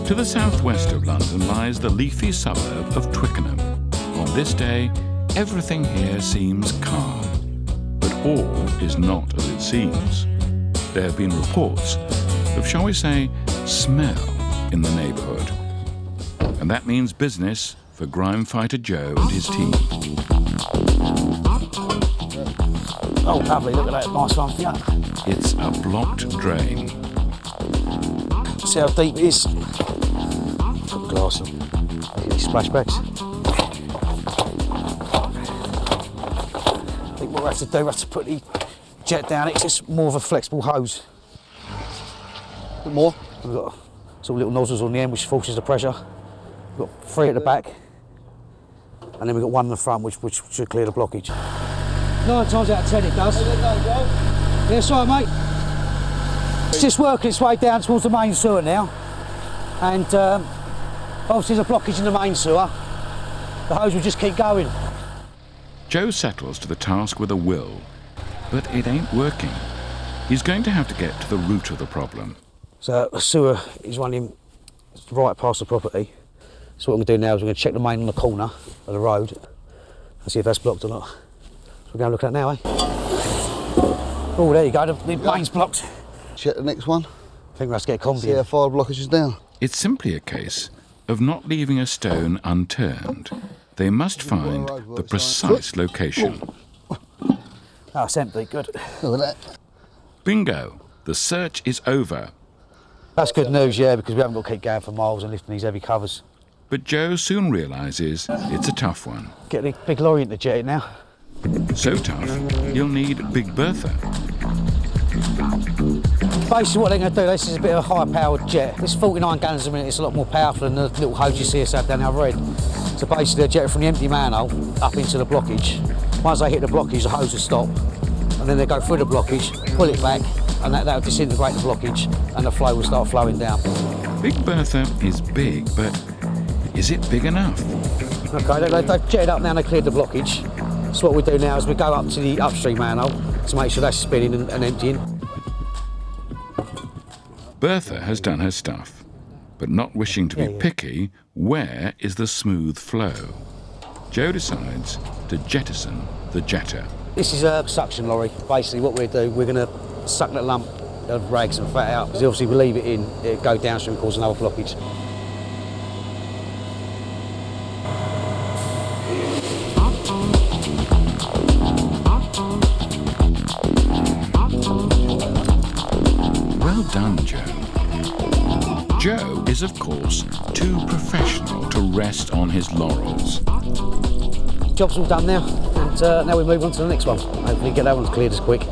To the southwest of London lies the leafy suburb of Twickenham. On this day, everything here seems calm. But all is not as it seems. There have been reports of, shall we say, smell in the neighbourhood. And that means business for grime fighter Joe and his team. Oh, lovely, look at that, nice one for you. It's a blocked drain. See how deep it is? Put the glass in. Get these splashbacks. I think what we have to do, we have to put the jet down. It's just more of a flexible hose. A bit more. We've got sort of little nozzles on the end which forces the pressure. We've got 3 at the back, and then we've got 1 in the front which should clear the blockage. 9 times out of 10 it does. Yeah, sorry mate. It's just working its way down towards the main sewer now, and obviously there's a blockage in the main sewer. The hose will just keep going. Joe settles to the task with a will, but it ain't working. He's going to have to get to the root of the problem. So the sewer is running right past the property. So what I'm going to do now is we're going to check the main on the corner of the road and see if that's blocked or not. So we're going to look at that now, eh? Oh, there you go, the main's blocked. Check the next one. I think we'll have to get a combi. See how far the blockage is down. It's simply a case of not leaving a stone unturned. They must find the precise location. Oh, it's empty, good. Look at that. Bingo! The search is over. That's good news, yeah, because we haven't got to keep going for miles and lifting these heavy covers. But Joe soon realises it's a tough one. Get the big lorry into jet it now. So tough, he'll need Big Bertha. Basically what they're going to do, this is a bit of a high-powered jet. This 49 gallons a minute, it's a lot more powerful than the little hose you see us have down the other end. So basically they jet it from the empty manhole up into the blockage. Once they hit the blockage, the hose will stop, and then they go through the blockage, pull it back, and that'll disintegrate the blockage, and the flow will start flowing down. Big Bertha is big, but is it big enough? Okay, they've jetted up now and they cleared the blockage. So what we do now is we go up to the upstream manhole to make sure that's spinning and emptying. Bertha has done her stuff, but not wishing to be picky, where is the smooth flow? Joe decides to jettison the jetter. This is a suction lorry. Basically what we'll do, we're going to suck that lump of rags and fat out, because obviously we leave it in, it'll go downstream and cause another blockage. Well done, Joe. Joe is, of course, too professional to rest on his laurels. Job's all done now, and now we move on to the next one. Hopefully get that one cleared as quick.